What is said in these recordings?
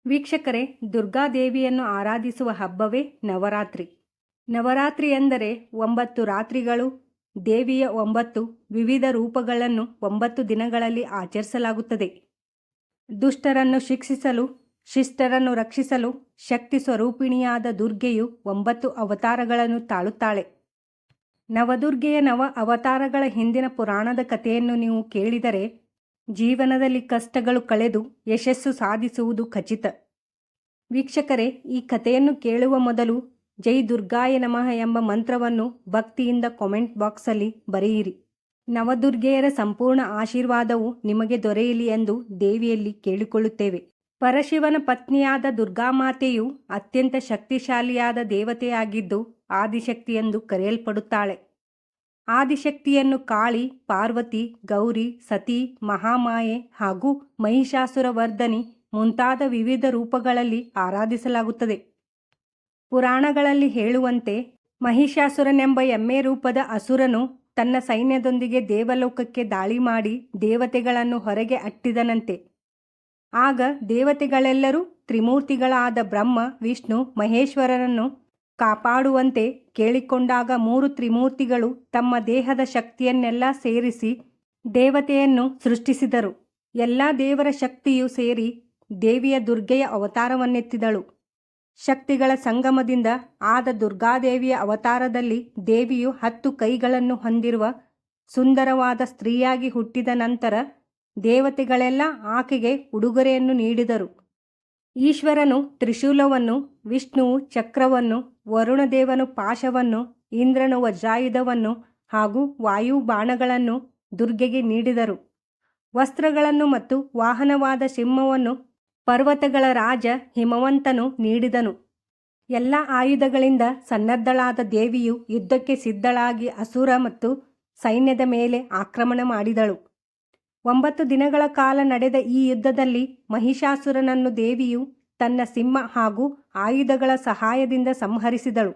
ವೀಕ್ಷಕರೇ, ದುರ್ಗಾದೇವಿಯನ್ನು ಆರಾಧಿಸುವ ಹಬ್ಬವೇ ನವರಾತ್ರಿ. ನವರಾತ್ರಿ ಎಂದರೆ 9 ರಾತ್ರಿಗಳು. ದೇವಿಯ 9 ವಿವಿಧ ರೂಪಗಳನ್ನು 9 ದಿನಗಳಲ್ಲಿ ಆಚರಿಸಲಾಗುತ್ತದೆ. ದುಷ್ಟರನ್ನು ಶಿಕ್ಷಿಸಲು, ಶಿಷ್ಟರನ್ನು ರಕ್ಷಿಸಲು ಶಕ್ತಿ ಸ್ವರೂಪಿಣಿಯಾದ ದುರ್ಗೆಯು 9 ಅವತಾರಗಳನ್ನು ತಾಳುತ್ತಾಳೆ. ನವದುರ್ಗೆಯ ನವ ಅವತಾರಗಳ ಹಿಂದಿನ ಪುರಾಣದ ಕಥೆಯನ್ನು ನೀವು ಕೇಳಿದರೆ ಜೀವನದಲ್ಲಿ ಕಷ್ಟಗಳು ಕಳೆದು ಯಶಸ್ಸು ಸಾಧಿಸುವುದು ಖಚಿತ. ವೀಕ್ಷಕರೇ, ಈ ಕಥೆಯನ್ನು ಕೇಳುವ ಮೊದಲು ಜೈ ದುರ್ಗಾಯ ನಮಃ ಎಂಬ ಮಂತ್ರವನ್ನು ಭಕ್ತಿಯಿಂದ ಕಾಮೆಂಟ್ ಬಾಕ್ಸಲ್ಲಿ ಬರೆಯಿರಿ. ನವದುರ್ಗೆಯರ ಸಂಪೂರ್ಣ ಆಶೀರ್ವಾದವು ನಿಮಗೆ ದೊರೆಯಲಿ ಎಂದು ದೇವಿಯಲ್ಲಿ ಕೇಳಿಕೊಳ್ಳುತ್ತೇವೆ. ಪರಶಿವನ ಪತ್ನಿಯಾದ ದುರ್ಗಾಮಾತೆಯು ಅತ್ಯಂತ ಶಕ್ತಿಶಾಲಿಯಾದ ದೇವತೆಯಾಗಿದ್ದು ಆದಿಶಕ್ತಿ ಎಂದು ಕರೆಯಲ್ಪಡುತ್ತಾಳೆ. ಆದಿಶಕ್ತಿಯನ್ನು ಕಾಳಿ, ಪಾರ್ವತಿ, ಗೌರಿ, ಸತಿ, ಮಹಾಮಾಯೆ ಹಾಗೂ ಮಹಿಷಾಸುರವರ್ಧನಿ ಮುಂತಾದ ವಿವಿಧ ರೂಪಗಳಲ್ಲಿ ಆರಾಧಿಸಲಾಗುತ್ತದೆ. ಪುರಾಣಗಳಲ್ಲಿ ಹೇಳುವಂತೆ ಮಹಿಷಾಸುರನೆಂಬ ಎಮ್ಮೆ ರೂಪದ ಅಸುರನು ತನ್ನ ಸೈನ್ಯದೊಂದಿಗೆ ದೇವಲೋಕಕ್ಕೆ ದಾಳಿ ಮಾಡಿ ದೇವತೆಗಳನ್ನು ಹೊರಗೆ ಅಟ್ಟಿದನಂತೆ. ಆಗ ದೇವತೆಗಳೆಲ್ಲರೂ ತ್ರಿಮೂರ್ತಿಗಳಾದ ಬ್ರಹ್ಮ, ವಿಷ್ಣು, ಮಹೇಶ್ವರರನ್ನು ಕಾಪಾಡುವಂತೆ ಕೇಳಿಕೊಂಡಾಗ 3 ತ್ರಿಮೂರ್ತಿಗಳು ತಮ್ಮ ದೇಹದ ಶಕ್ತಿಯನ್ನೆಲ್ಲ ಸೇರಿಸಿ ದೇವತೆಯನ್ನು ಸೃಷ್ಟಿಸಿದರು. ಎಲ್ಲ ದೇವರ ಶಕ್ತಿಯು ಸೇರಿ ದೇವಿಯ ದುರ್ಗೆಯ ಅವತಾರವನ್ನೆತ್ತಿದಳು. ಶಕ್ತಿಗಳ ಸಂಗಮದಿಂದ ಆದ ದುರ್ಗಾದೇವಿಯ ಅವತಾರದಲ್ಲಿ ದೇವಿಯು 10 ಕೈಗಳನ್ನು ಹೊಂದಿರುವ ಸುಂದರವಾದ ಸ್ತ್ರೀಯಾಗಿ ಹುಟ್ಟಿದ ನಂತರ ದೇವತೆಗಳೆಲ್ಲ ಆಕೆಗೆ ಉಡುಗೊರೆಯನ್ನು ನೀಡಿದರು. ಈಶ್ವರನು ತ್ರಿಶೂಲವನ್ನು, ವಿಷ್ಣುವು ಚಕ್ರವನ್ನು, ವರುಣದೇವನು ಪಾಶವನ್ನು, ಇಂದ್ರನು ವಜ್ರಾಯುಧವನ್ನು ಹಾಗೂ ವಾಯು ಬಾಣಗಳನ್ನು ದುರ್ಗೆಗೆ ನೀಡಿದರು. ವಸ್ತ್ರಗಳನ್ನು ಮತ್ತು ವಾಹನವಾದ ಸಿಂಹವನ್ನು ಪರ್ವತಗಳ ರಾಜ ಹಿಮವಂತನು ನೀಡಿದನು. ಎಲ್ಲ ಆಯುಧಗಳಿಂದ ಸನ್ನದ್ಧಳಾದ ದೇವಿಯು ಯುದ್ಧಕ್ಕೆ ಸಿದ್ಧಳಾಗಿ ಅಸುರ ಮತ್ತು ಸೈನ್ಯದ ಮೇಲೆ ಆಕ್ರಮಣ ಮಾಡಿದಳು. 9 ದಿನಗಳ ಕಾಲ ನಡೆದ ಈ ಯುದ್ಧದಲ್ಲಿ ಮಹಿಷಾಸುರನನ್ನು ದೇವಿಯು ತನ್ನ ಸಿಂಹ ಹಾಗೂ ಆಯುಧಗಳ ಸಹಾಯದಿಂದ ಸಂಹರಿಸಿದಳು.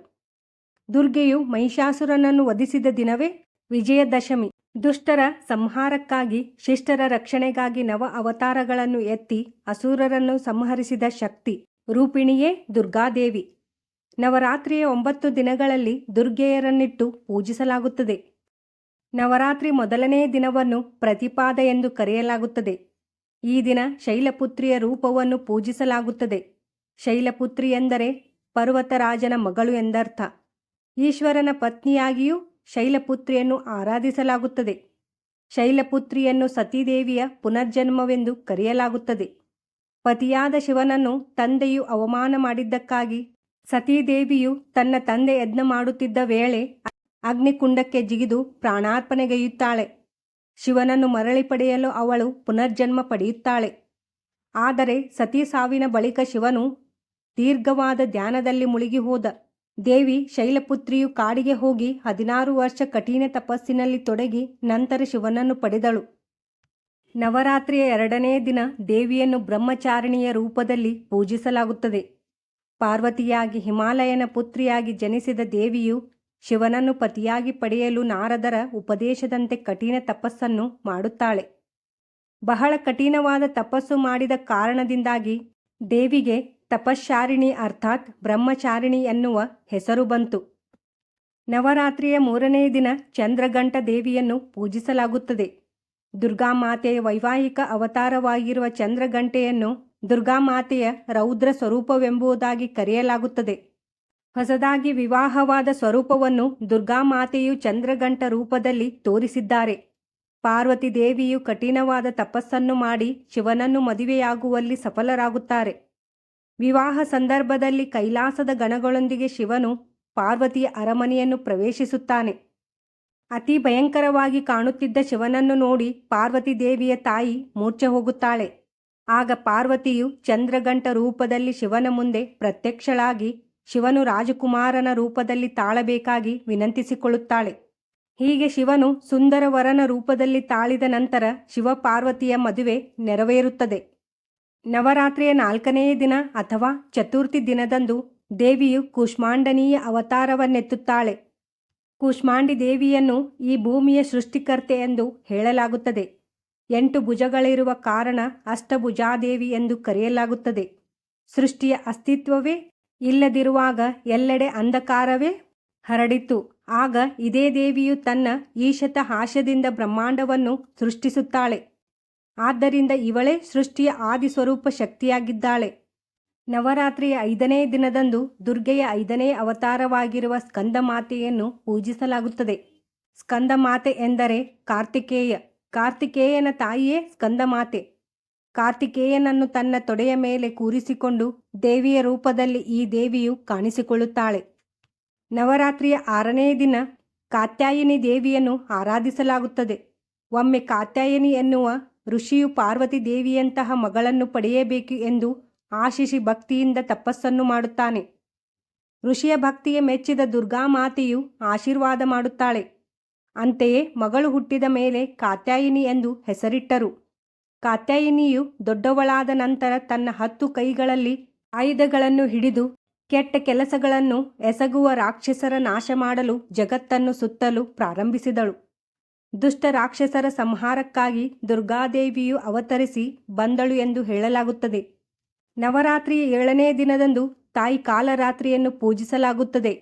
ದುರ್ಗೆಯು ಮಹಿಷಾಸುರನನ್ನು ವಧಿಸಿದ ದಿನವೇ ವಿಜಯದಶಮಿ. ದುಷ್ಟರ ಸಂಹಾರಕ್ಕಾಗಿ, ಶಿಷ್ಟರ ರಕ್ಷಣೆಗಾಗಿ ನವ ಅವತಾರಗಳನ್ನು ಎತ್ತಿ ಅಸುರರನ್ನು ಸಂಹರಿಸಿದ ಶಕ್ತಿ ರೂಪಿಣಿಯೇ ದುರ್ಗಾದೇವಿ. ನವರಾತ್ರಿಯ 9 ದಿನಗಳಲ್ಲಿ ದುರ್ಗೆಯರನ್ನಿಟ್ಟು ಪೂಜಿಸಲಾಗುತ್ತದೆ. ನವರಾತ್ರಿ ಮೊದಲನೇ ದಿನವನ್ನು ಪ್ರತಿಪಾದ ಎಂದು ಕರೆಯಲಾಗುತ್ತದೆ. ಈ ದಿನ ಶೈಲಪುತ್ರಿಯ ರೂಪವನ್ನು ಪೂಜಿಸಲಾಗುತ್ತದೆ. ಶೈಲಪುತ್ರಿ ಎಂದರೆ ಪರ್ವತರಾಜನ ಮಗಳು ಎಂದರ್ಥ. ಈಶ್ವರನ ಪತ್ನಿಯಾಗಿಯೂ ಶೈಲಪುತ್ರಿಯನ್ನು ಆರಾಧಿಸಲಾಗುತ್ತದೆ. ಶೈಲಪುತ್ರಿಯನ್ನು ಸತೀದೇವಿಯ ಪುನರ್ಜನ್ಮವೆಂದು ಕರೆಯಲಾಗುತ್ತದೆ. ಪತಿಯಾದ ಶಿವನನ್ನು ತಂದೆಯು ಅವಮಾನ ಮಾಡಿದ್ದಕ್ಕಾಗಿ ಸತೀದೇವಿಯು ತನ್ನ ತಂದೆ ಯಜ್ಞ ಮಾಡುತ್ತಿದ್ದ ವೇಳೆ ಅಗ್ನಿಕುಂಡಕ್ಕೆ ಜಿಗಿದು ಪ್ರಾಣಾರ್ಪಣೆಗೈಯುತ್ತಾಳೆ. ಶಿವನನ್ನು ಮರಳಿ ಪಡೆಯಲು ಅವಳು ಪುನರ್ಜನ್ಮ ಪಡೆಯುತ್ತಾಳೆ. ಆದರೆ ಸತಿ ಸಾವಿನ ಬಳಿಕ ಶಿವನು ದೀರ್ಘವಾದ ಧ್ಯಾನದಲ್ಲಿ ಮುಳುಗಿ ಹೋದ. ದೇವಿ ಶೈಲಪುತ್ರಿಯು ಕಾಡಿಗೆ ಹೋಗಿ 16 ವರ್ಷ ಕಠಿಣ ತಪಸ್ಸಿನಲ್ಲಿ ತೊಡಗಿ ನಂತರ ಶಿವನನ್ನು ಪಡೆದಳು. ನವರಾತ್ರಿಯ 2ನೇ ದಿನ ದೇವಿಯನ್ನು ಬ್ರಹ್ಮಚಾರಿಣಿಯ ರೂಪದಲ್ಲಿ ಪೂಜಿಸಲಾಗುತ್ತದೆ. ಪಾರ್ವತಿಯಾಗಿ ಹಿಮಾಲಯನ ಪುತ್ರಿಯಾಗಿ ಜನಿಸಿದ ದೇವಿಯು ಶಿವನನ್ನು ಪತಿಯಾಗಿ ಪಡೆಯಲು ನಾರದರ ಉಪದೇಶದಂತೆ ಕಠಿಣ ತಪಸ್ಸನ್ನು ಮಾಡುತ್ತಾಳೆ. ಬಹಳ ಕಠಿಣವಾದ ತಪಸ್ಸು ಮಾಡಿದ ಕಾರಣದಿಂದಾಗಿ ದೇವಿಗೆ ತಪಶ್ಚಾರಿಣಿ ಅರ್ಥಾತ್ ಬ್ರಹ್ಮಚಾರಿಣಿ ಎನ್ನುವ ಹೆಸರು ಬಂತು. ನವರಾತ್ರಿಯ 3ನೇ ದಿನ ಚಂದ್ರಘಂಟ ದೇವಿಯನ್ನು ಪೂಜಿಸಲಾಗುತ್ತದೆ. ದುರ್ಗಾಮಾತೆಯ ವೈವಾಹಿಕ ಅವತಾರವಾಗಿರುವ ಚಂದ್ರಘಂಟೆಯನ್ನು ದುರ್ಗಾಮಾತೆಯ ರೌದ್ರ ಸ್ವರೂಪವೆಂಬುದಾಗಿ ಕರೆಯಲಾಗುತ್ತದೆ. ಹೊಸದಾಗಿ ವಿವಾಹವಾದ ಸ್ವರೂಪವನ್ನು ದುರ್ಗಾಮಾತೆಯು ಚಂದ್ರಘಂಟ ರೂಪದಲ್ಲಿ ತೋರಿಸಿದ್ದಾರೆ. ಪಾರ್ವತಿ ದೇವಿಯು ಕಠಿಣವಾದ ತಪಸ್ಸನ್ನು ಮಾಡಿ ಶಿವನನ್ನು ಮದುವೆಯಾಗುವಲ್ಲಿ ಸಫಲರಾಗುತ್ತಾರೆ. ವಿವಾಹ ಸಂದರ್ಭದಲ್ಲಿ ಕೈಲಾಸದ ಗಣಗಳೊಂದಿಗೆ ಶಿವನು ಪಾರ್ವತಿಯ ಅರಮನೆಯನ್ನು ಪ್ರವೇಶಿಸುತ್ತಾನೆ. ಅತಿ ಭಯಂಕರವಾಗಿ ಕಾಣುತ್ತಿದ್ದ ಶಿವನನ್ನು ನೋಡಿ ಪಾರ್ವತಿ ದೇವಿಯ ತಾಯಿ ಮೂರ್ಛೆ ಹೋಗುತ್ತಾಳೆ. ಆಗ ಪಾರ್ವತಿಯು ಚಂದ್ರಘಂಟ ರೂಪದಲ್ಲಿ ಶಿವನ ಮುಂದೆ ಪ್ರತ್ಯಕ್ಷಳಾಗಿ ಶಿವನು ರಾಜಕುಮಾರನ ರೂಪದಲ್ಲಿ ತಾಳಬೇಕಾಗಿ ವಿನಂತಿಸಿಕೊಳ್ಳುತ್ತಾಳೆ. ಹೀಗೆ ಶಿವನು ಸುಂದರವರನ ರೂಪದಲ್ಲಿ ತಾಳಿದ ನಂತರ ಶಿವಪಾರ್ವತಿಯ ಮದುವೆ ನೆರವೇರುತ್ತದೆ. ನವರಾತ್ರಿಯ 4ನೇ ದಿನ ಅಥವಾ ಚತುರ್ಥಿ ದಿನದಂದು ದೇವಿಯು ಕೂಷ್ಮಾಂಡನೀಯ ಅವತಾರವನ್ನೆತ್ತುತ್ತಾಳೆ. ಕೂಷ್ಮಾಂಡಿ ದೇವಿಯನ್ನು ಈ ಭೂಮಿಯ ಸೃಷ್ಟಿಕರ್ತೆ ಎಂದು ಹೇಳಲಾಗುತ್ತದೆ. 8 ಭುಜಗಳಿರುವ ಕಾರಣ ಅಷ್ಟಭುಜಾದೇವಿ ಎಂದು ಕರೆಯಲಾಗುತ್ತದೆ. ಸೃಷ್ಟಿಯ ಅಸ್ತಿತ್ವವೇ ಇಲ್ಲದಿರುವಾಗ ಎಲ್ಲೆಡೆ ಅಂಧಕಾರವೇ ಹರಡಿತು. ಆಗ ಇದೇ ದೇವಿಯು ತನ್ನ ಈಶತ ಹಾಸ್ಯದಿಂದ ಬ್ರಹ್ಮಾಂಡವನ್ನು ಸೃಷ್ಟಿಸುತ್ತಾಳೆ. ಆದ್ದರಿಂದ ಇವಳೇ ಸೃಷ್ಟಿಯ ಆದಿ ಸ್ವರೂಪ ಶಕ್ತಿಯಾಗಿದ್ದಾಳೆ. ನವರಾತ್ರಿಯ 5ನೇ ದಿನದಂದು ದುರ್ಗೆಯ 5ನೇ ಅವತಾರವಾಗಿರುವ ಸ್ಕಂದಮಾತೆಯನ್ನು ಪೂಜಿಸಲಾಗುತ್ತದೆ. ಸ್ಕಂದಮಾತೆ ಎಂದರೆ ಕಾರ್ತಿಕೇಯ. ಕಾರ್ತಿಕೇಯನ ತಾಯಿಯೇ ಸ್ಕಂದಮಾತೆ. ಕಾರ್ತಿಕೇಯನನ್ನು ತನ್ನ ತೊಡೆಯ ಮೇಲೆ ಕೂರಿಸಿಕೊಂಡು ದೇವಿಯ ರೂಪದಲ್ಲಿ ಈ ದೇವಿಯು ಕಾಣಿಸಿಕೊಳ್ಳುತ್ತಾಳೆ. ನವರಾತ್ರಿಯ 6ನೇ ದಿನ ಕಾತ್ಯಾಯಿನಿ ದೇವಿಯನ್ನು ಆರಾಧಿಸಲಾಗುತ್ತದೆ. ಒಮ್ಮೆ ಕಾತ್ಯಾಯಿನಿ ಎನ್ನುವ ಋಷಿಯು ಪಾರ್ವತಿ ದೇವಿಯಂತಹ ಮಗಳನ್ನು ಪಡೆಯಬೇಕು ಎಂದು ಆಶಿಸಿ ಭಕ್ತಿಯಿಂದ ತಪಸ್ಸನ್ನು ಮಾಡುತ್ತಾನೆ. ಋಷಿಯ ಭಕ್ತಿಗೆ ಮೆಚ್ಚಿದ ದುರ್ಗಾಮಾತೆಯು ಆಶೀರ್ವಾದ ಮಾಡುತ್ತಾಳೆ. ಅಂತೆಯೇ ಮಗಳು ಹುಟ್ಟಿದ ಮೇಲೆ ಕಾತ್ಯಾಯಿನಿ ಎಂದು ಹೆಸರಿಟ್ಟರು. ಕಾತ್ಯಾಯಿನಿಯು ದೊಡ್ಡವಳಾದ ನಂತರ ತನ್ನ 10 ಕೈಗಳಲ್ಲಿ ಆಯುಧಗಳನ್ನು ಹಿಡಿದು ಕೆಟ್ಟ ಕೆಲಸಗಳನ್ನು ಎಸಗುವ ರಾಕ್ಷಸರ ನಾಶ ಮಾಡಲು ಜಗತ್ತನ್ನು ಸುತ್ತಲು ಪ್ರಾರಂಭಿಸಿದಳು. ದುಷ್ಟ ರಾಕ್ಷಸರ ಸಂಹಾರಕ್ಕಾಗಿ ದುರ್ಗಾದೇವಿಯು ಅವತರಿಸಿ ಬಂದಳು ಎಂದು ಹೇಳಲಾಗುತ್ತದೆ. ನವರಾತ್ರಿಯ 7ನೇ ದಿನದಂದು ತಾಯಿ ಕಾಲರಾತ್ರಿಯನ್ನು ಪೂಜಿಸಲಾಗುತ್ತದೆ.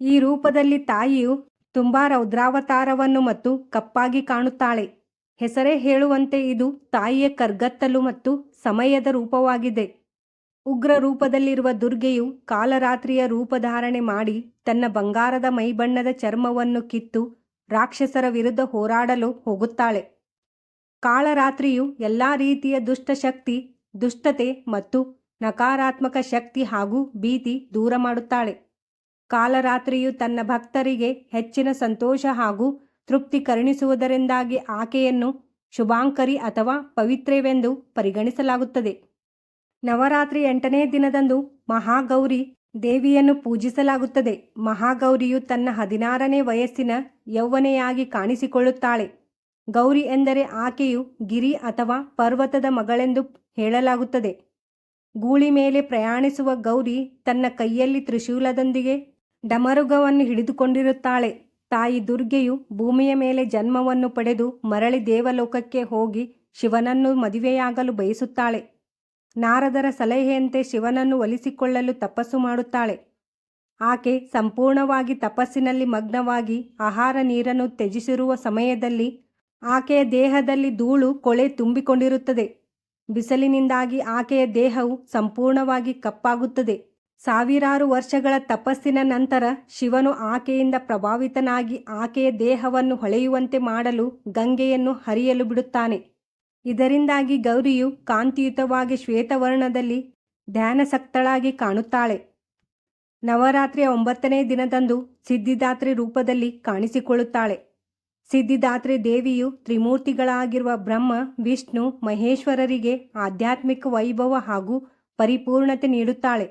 ಈ ರೂಪದಲ್ಲಿ ತಾಯಿಯು ತುಂಬಾ ರೌದ್ರಾವತಾರವನ್ನು ಮತ್ತು ಕಪ್ಪಾಗಿ ಕಾಣುತ್ತಾಳೆ. ಹೆಸರೇ ಹೇಳುವಂತೆ ಇದು ತಾಯಿಯ ಕರ್ಗತ್ತಲು ಮತ್ತು ಸಮಯದ ರೂಪವಾಗಿದೆ. ಉಗ್ರ ರೂಪದಲ್ಲಿರುವ ದುರ್ಗೆಯು ಕಾಲರಾತ್ರಿಯ ರೂಪಧಾರಣೆ ಮಾಡಿ ತನ್ನ ಬಂಗಾರದ ಮೈಬಣ್ಣದ ಚರ್ಮವನ್ನು ಕಿತ್ತು ರಾಕ್ಷಸರ ವಿರುದ್ಧ ಹೋರಾಡಲು ಹೋಗುತ್ತಾಳೆ. ಕಾಳರಾತ್ರಿಯು ಎಲ್ಲ ರೀತಿಯ ದುಷ್ಟಶಕ್ತಿ, ದುಷ್ಟತೆ ಮತ್ತು ನಕಾರಾತ್ಮಕ ಶಕ್ತಿ ಹಾಗೂ ಭೀತಿ ದೂರ ಮಾಡುತ್ತಾಳೆ. ಕಾಲರಾತ್ರಿಯು ತನ್ನ ಭಕ್ತರಿಗೆ ಹೆಚ್ಚಿನ ಸಂತೋಷ ಹಾಗೂ ತೃಪ್ತಿ ಕರುಣಿಸುವುದರಿಂದಾಗಿ ಆಕೆಯನ್ನು ಶುಭಾಂಕರಿ ಅಥವಾ ಪವಿತ್ರೆವೆಂದು ಪರಿಗಣಿಸಲಾಗುತ್ತದೆ. ನವರಾತ್ರಿ 8ನೇ ದಿನದಂದು ಮಹಾಗೌರಿ ದೇವಿಯನ್ನು ಪೂಜಿಸಲಾಗುತ್ತದೆ. ಮಹಾಗೌರಿಯು ತನ್ನ 16ನೇ ವಯಸ್ಸಿನ ಯೌವನೆಯಾಗಿ ಕಾಣಿಸಿಕೊಳ್ಳುತ್ತಾಳೆ. ಗೌರಿ ಎಂದರೆ ಆಕೆಯು ಗಿರಿ ಅಥವಾ ಪರ್ವತದ ಮಗಳೆಂದು ಹೇಳಲಾಗುತ್ತದೆ. ಗೂಳಿ ಮೇಲೆ ಪ್ರಯಾಣಿಸುವ ಗೌರಿ ತನ್ನ ಕೈಯಲ್ಲಿ ತ್ರಿಶೂಲದೊಂದಿಗೆ ಡಮರುಗವನ್ನು ಹಿಡಿದುಕೊಂಡಿರುತ್ತಾಳೆ. ತಾಯಿ ದುರ್ಗೆಯು ಭೂಮಿಯ ಮೇಲೆ ಜನ್ಮವನ್ನು ಪಡೆದು ಮರಳಿ ದೇವಲೋಕಕ್ಕೆ ಹೋಗಿ ಶಿವನನ್ನು ಮದುವೆಯಾಗಲು ಬಯಸುತ್ತಾಳೆ. ನಾರದರ ಸಲಹೆಯಂತೆ ಶಿವನನ್ನು ಒಲಿಸಿಕೊಳ್ಳಲು ತಪಸ್ಸು ಮಾಡುತ್ತಾಳೆ. ಆಕೆ ಸಂಪೂರ್ಣವಾಗಿ ತಪಸ್ಸಿನಲ್ಲಿ ಮಗ್ನವಾಗಿ ಆಹಾರ ನೀರನ್ನು ತ್ಯಜಿಸಿರುವ ಸಮಯದಲ್ಲಿ ಆಕೆಯ ದೇಹದಲ್ಲಿ ಧೂಳು ಕೊಳೆ ತುಂಬಿಕೊಂಡಿರುತ್ತದೆ. ಬಿಸಿಲಿನಿಂದಾಗಿ ಆಕೆಯ ದೇಹವು ಸಂಪೂರ್ಣವಾಗಿ ಕಪ್ಪಾಗುತ್ತದೆ. ಸಾವಿರಾರು ವರ್ಷಗಳ ತಪಸ್ಸಿನ ನಂತರ ಶಿವನು ಆಕೆಯಿಂದ ಪ್ರಭಾವಿತನಾಗಿ ಆಕೆಯ ದೇಹವನ್ನು ಹೊಳೆಯುವಂತೆ ಮಾಡಲು ಗಂಗೆಯನ್ನು ಹರಿಯಲು ಬಿಡುತ್ತಾನೆ. ಇದರಿಂದಾಗಿ ಗೌರಿಯು ಕಾಂತಿಯುತವಾಗಿ ಶ್ವೇತವರ್ಣದಲ್ಲಿ ಧ್ಯಾನಸಕ್ತಳಾಗಿ ಕಾಣುತ್ತಾಳೆ. ನವರಾತ್ರಿಯ 9ನೇ ದಿನದಂದು ಸಿದ್ಧಿದಾತ್ರಿ ರೂಪದಲ್ಲಿ ಕಾಣಿಸಿಕೊಳ್ಳುತ್ತಾಳೆ. ಸಿದ್ಧಿದಾತ್ರಿ ದೇವಿಯು ತ್ರಿಮೂರ್ತಿಗಳಾಗಿರುವ ಬ್ರಹ್ಮ, ವಿಷ್ಣು, ಮಹೇಶ್ವರರಿಗೆ ಆಧ್ಯಾತ್ಮಿಕ ವೈಭವ ಹಾಗೂ ಪರಿಪೂರ್ಣತೆ ನೀಡುತ್ತಾಳೆ.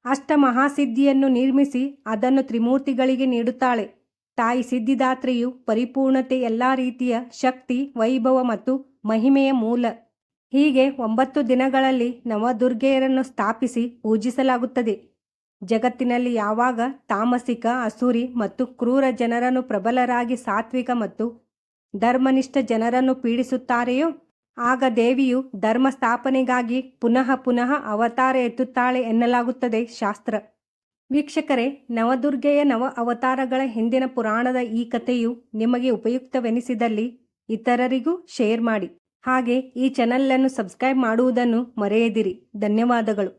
ಅಷ್ಟಮಹಾಸಿದ್ಧಿಯನ್ನು ನಿರ್ಮಿಸಿ ಅದನ್ನು ತ್ರಿಮೂರ್ತಿಗಳಿಗೆ ನೀಡುತ್ತಾಳೆ. ತಾಯಿ ಸಿದ್ಧಿದಾತ್ರಿಯು ಪರಿಪೂರ್ಣತೆ, ಎಲ್ಲ ರೀತಿಯ ಶಕ್ತಿ, ವೈಭವ ಮತ್ತು ಮಹಿಮೆಯ ಮೂಲ. ಹೀಗೆ 9 ದಿನಗಳಲ್ಲಿ ನವದುರ್ಗೆಯರನ್ನು ಸ್ಥಾಪಿಸಿ ಪೂಜಿಸಲಾಗುತ್ತದೆ. ಜಗತ್ತಿನಲ್ಲಿ ಯಾವಾಗ ತಾಮಸಿಕ, ಅಸುರಿ ಮತ್ತು ಕ್ರೂರ ಜನರನ್ನು ಪ್ರಬಲರಾಗಿ ಸಾತ್ವಿಕ ಮತ್ತು ಧರ್ಮನಿಷ್ಠ ಜನರನ್ನು ಪೀಡಿಸುತ್ತಾರೆಯೋ ಆಗ ದೇವಿಯು ಧರ್ಮ ಸ್ಥಾಪನೆಗಾಗಿ ಪುನಃ ಪುನಃ ಅವತಾರ ಎತ್ತುತ್ತಾಳೆ ಎನ್ನಲಾಗುತ್ತದೆ ಶಾಸ್ತ್ರ. ವೀಕ್ಷಕರೇ, ನವದುರ್ಗೆಯ ನವ ಅವತಾರಗಳ ಹಿಂದಿನ ಪುರಾಣದ ಈ ಕಥೆಯು ನಿಮಗೆ ಉಪಯುಕ್ತವೆನಿಸಿದಲ್ಲಿ ಇತರರಿಗೂ ಶೇರ್ ಮಾಡಿ. ಹಾಗೆ ಈ ಚಾನಲನ್ನು ಸಬ್ಸ್ಕ್ರೈಬ್ ಮಾಡುವುದನ್ನು ಮರೆಯದಿರಿ. ಧನ್ಯವಾದಗಳು.